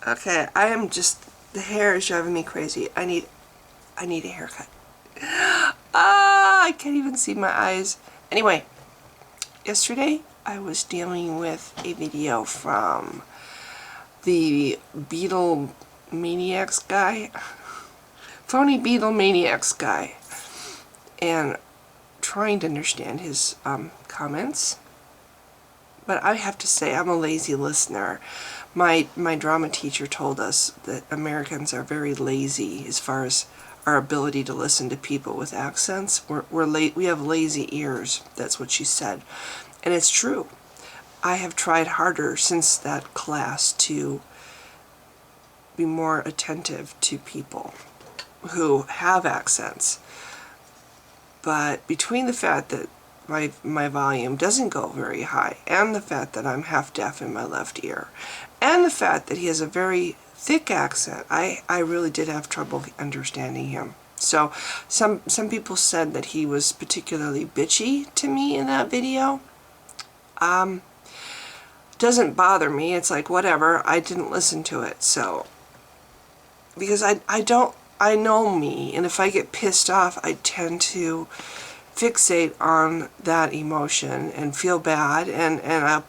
Okay, I am just, the hair is driving me crazy. I need a haircut. I can't even see my eyes. Anyway, yesterday I was dealing with a video from the Beetle Maniacs guy, Phony Beetle Maniacs guy, and trying to understand his comments. But I have to say, I'm a lazy listener. My drama teacher told us that Americans are very lazy as far as our ability to listen to people with accents. We have lazy ears. That's what she said. And it's true. I have tried harder since that class to be more attentive to people who have accents. But between the fact that my volume doesn't go very high, and the fact that I'm half deaf in my left ear, and the fact that he has a very thick accent, I really did have trouble understanding him. So some people said that he was particularly bitchy to me in that video. Doesn't bother me. It's like, whatever, I didn't listen to it. So because I know me, and if I get pissed off, I tend to fixate on that emotion and feel bad, and I'll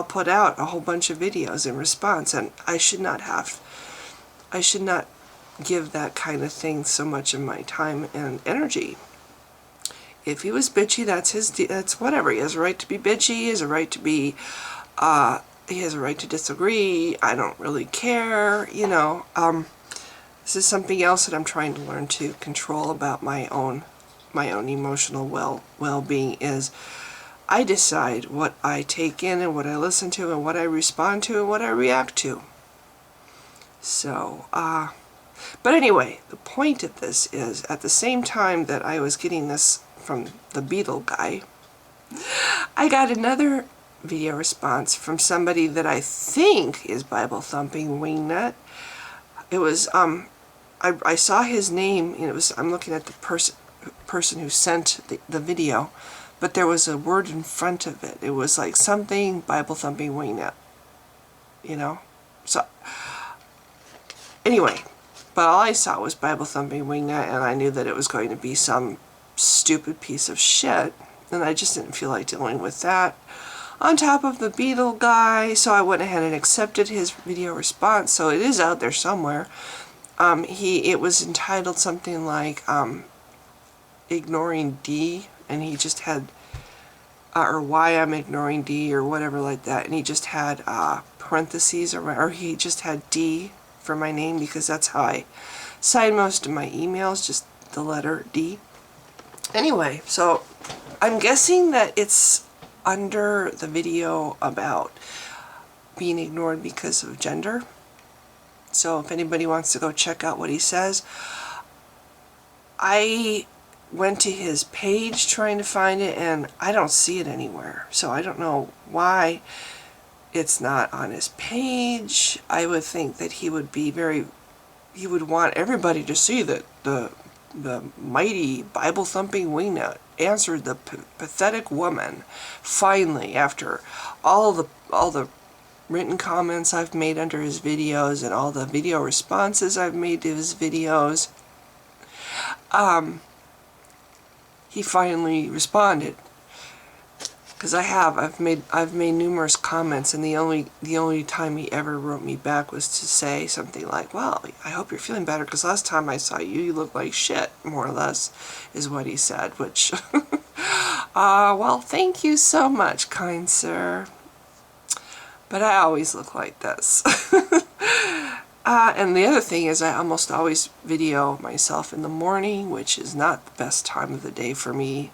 put out a whole bunch of videos in response, and I should not give that kind of thing so much of my time and energy. If he was bitchy, that's whatever. He has a right to be bitchy. He has a right to be he has a right to disagree. I don't really care, you know. This is something else that I'm trying to learn to control about my own emotional well-being, is I decide what I take in and what I listen to and what I respond to and what I react to. So, but anyway, the point of this is, at the same time that I was getting this from the Beetle guy, I got another video response from somebody that I think is Bible Thumping Wingnut. It was, I saw his name, and it was, I'm looking at the person who sent the video, but there was a word in front of it. It was like something Bible Thumping Wingnut, you know? So, anyway, but all I saw was Bible Thumping Wingnut, and I knew that it was going to be some stupid piece of shit, and I just didn't feel like dealing with that on top of the Beetle guy, so I went ahead and accepted his video response. So it is out there somewhere. It was entitled something like Ignoring D, and he just had or why I'm ignoring D, or whatever like that, and he just had parentheses, or he just had D for my name, because that's how I sign most of my emails, just the letter D. Anyway, so I'm guessing that it's under the video about being ignored because of gender. So if anybody wants to go check out what he says, I went to his page trying to find it, and I don't see it anywhere. So I don't know why it's not on his page. I would think that he would want everybody to see that the mighty Bible Thumping Wingnut answered the pathetic woman finally, after all the written comments I've made under his videos and all the video responses I've made to his videos. He finally responded, because I've made numerous comments, and the only time he ever wrote me back was to say something like, well, I hope you're feeling better, because last time I saw you, you looked like shit, more or less, is what he said, which, well, thank you so much, kind sir. But I always look like this. And the other thing is, I almost always video myself in the morning, which is not the best time of the day for me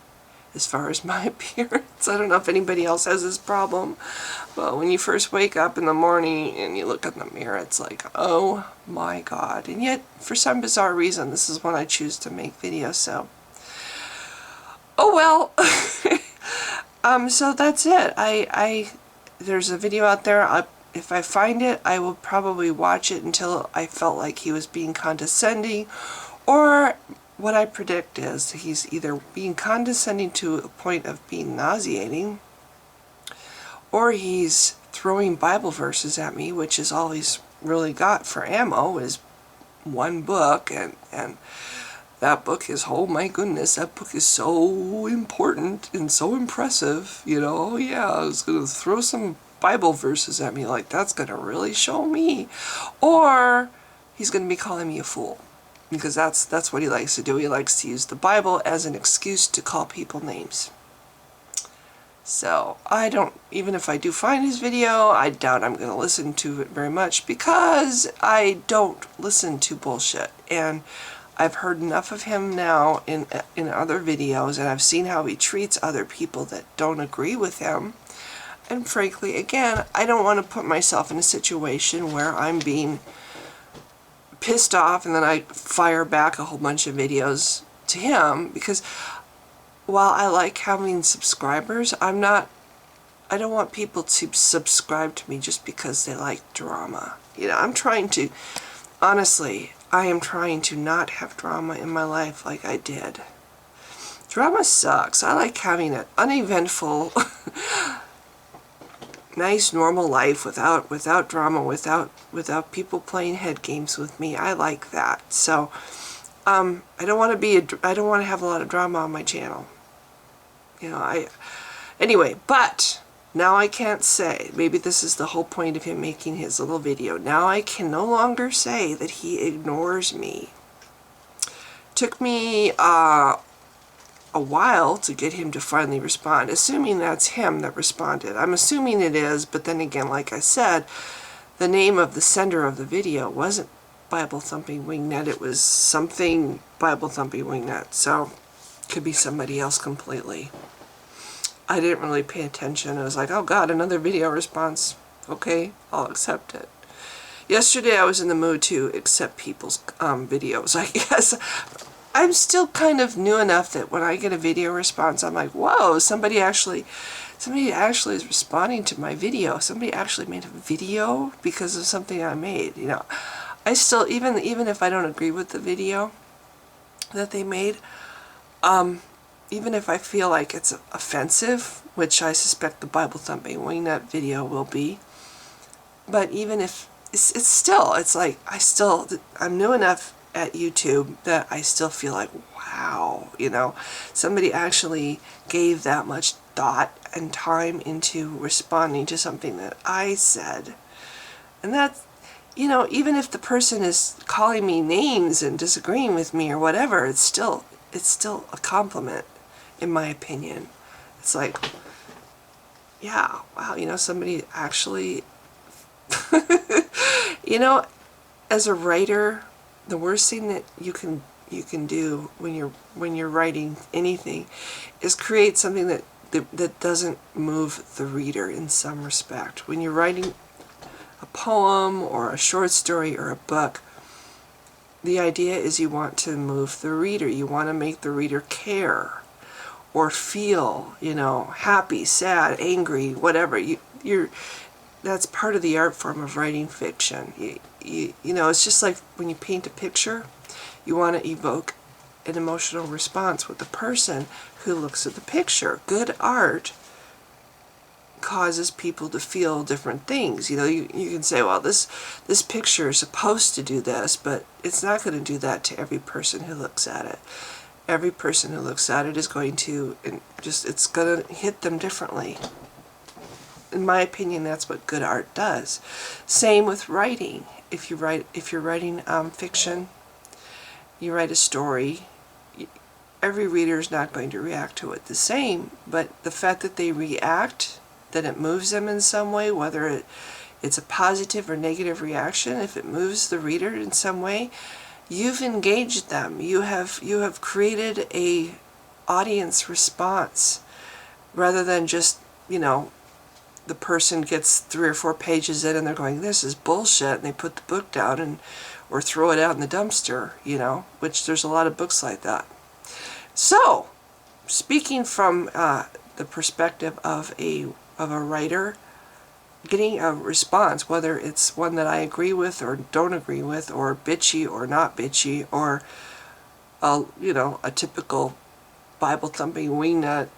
as far as my appearance. I don't know if anybody else has this problem, but when you first wake up in the morning and you look in the mirror, it's like, oh my God. And yet, for some bizarre reason, this is when I choose to make videos, so. Oh well. So that's it. There's a video out there. If I find it, I will probably watch it until I felt like he was being condescending, or what I predict is he's either being condescending to a point of being nauseating, or he's throwing Bible verses at me, which is always really got for ammo is one book, and that book is, oh my goodness, that book is so important and so impressive, you know. Oh yeah, I was going to throw some Bible verses at me, like that's going to really show me. Or he's going to be calling me a fool, because that's what he likes to do. He likes to use the Bible as an excuse to call people names. So I don't, even if I do find his video, I doubt I'm going to listen to it very much, because I don't listen to bullshit. And I've heard enough of him now in other videos, and I've seen how he treats other people that don't agree with him. And frankly, again, I don't want to put myself in a situation where I'm being pissed off and then I fire back a whole bunch of videos to him, because while I like having subscribers, I don't want people to subscribe to me just because they like drama. You know, I'm trying to, honestly, I am trying to not have drama in my life like I did. Drama sucks. I like having an uneventful, nice, normal life without drama, without people playing head games with me. I like that. So, I don't want to have a lot of drama on my channel. You know, anyway, but now I can't say, maybe this is the whole point of him making his little video. Now I can no longer say that he ignores me. Took me a while to get him to finally respond, assuming that's him that responded. I'm assuming it is, but then again, like I said, the name of the sender of the video wasn't Bible Thumping Wingnet, it was something Bible Thumping Wingnet, so could be somebody else completely. I didn't really pay attention. I was like, oh god, another video response. Okay, I'll accept it. Yesterday I was in the mood to accept people's videos, I guess. I'm still kind of new enough that when I get a video response, I'm like, whoa, somebody actually is responding to my video. Somebody actually made a video because of something I made, you know. I still, even if I don't agree with the video that they made, even if I feel like it's offensive, which I suspect the Bible Thumping Wingnet video will be, but even if, it's still, it's like, I'm new enough at YouTube that I still feel like, wow, you know, somebody actually gave that much thought and time into responding to something that I said. And that's, you know, even if the person is calling me names and disagreeing with me or whatever, it's still a compliment, in my opinion. It's like, yeah, wow, you know, somebody actually, you know, as a writer, the worst thing that you can do when you're writing anything is create something that doesn't move the reader in some respect. When you're writing a poem or a short story or a book, the idea is you want to move the reader. You want to make the reader care or feel, you know, happy, sad, angry, whatever. That's part of the art form of writing fiction. You know, it's just like when you paint a picture, you want to evoke an emotional response with the person who looks at the picture. Good art causes people to feel different things. You know, you can say, well, this picture is supposed to do this, but it's not going to do that to every person who looks at it. Every person who looks at it is going to it's going to hit them differently. In my opinion, that's what good art does. Same with writing. If you're writing fiction, you write a story, every reader is not going to react to it the same, but the fact that they react, that it moves them in some way, whether it's a positive or negative reaction, if it moves the reader in some way, you've engaged them. You have created a audience response, rather than just, you know, the person gets 3 or 4 pages in and they're going, this is bullshit, and they put the book down or throw it out in the dumpster, you know, which there's a lot of books like that. So, speaking from the perspective of a writer, getting a response, whether it's one that I agree with or don't agree with, or bitchy or not bitchy, or you know, a typical Bible thumping wingnut,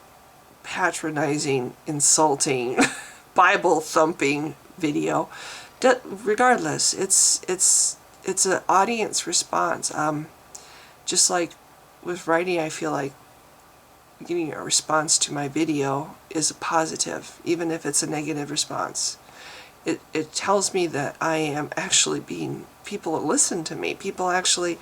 patronizing, insulting, Bible thumping video, Regardless, it's an audience response. Just like with writing, I feel like getting a response to my video is a positive, even if it's a negative response. It tells me that I am actually people listen to me. People actually,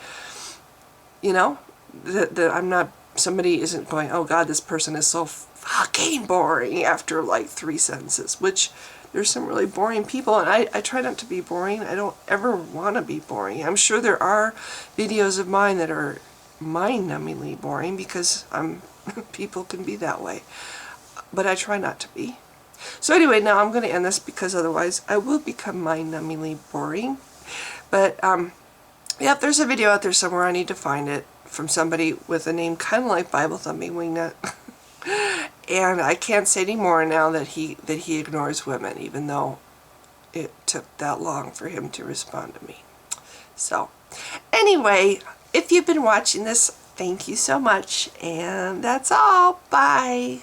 that I'm not, somebody isn't going, oh God, this person is so fucking boring after like 3 sentences, which there's some really boring people, and I try not to be boring. I don't ever want to be boring. I'm sure there are videos of mine that are mind-numbingly boring because people can be that way, but I try not to be. So anyway, now I'm going to end this because otherwise I will become mind-numbingly boring. But yeah, there's a video out there somewhere, I need to find it, from somebody with a name kind of like Bible Thumping Wingnut. And I can't say any more now that he ignores women, even though it took that long for him to respond to me. So anyway, if you've been watching this, thank you so much, and that's all. Bye.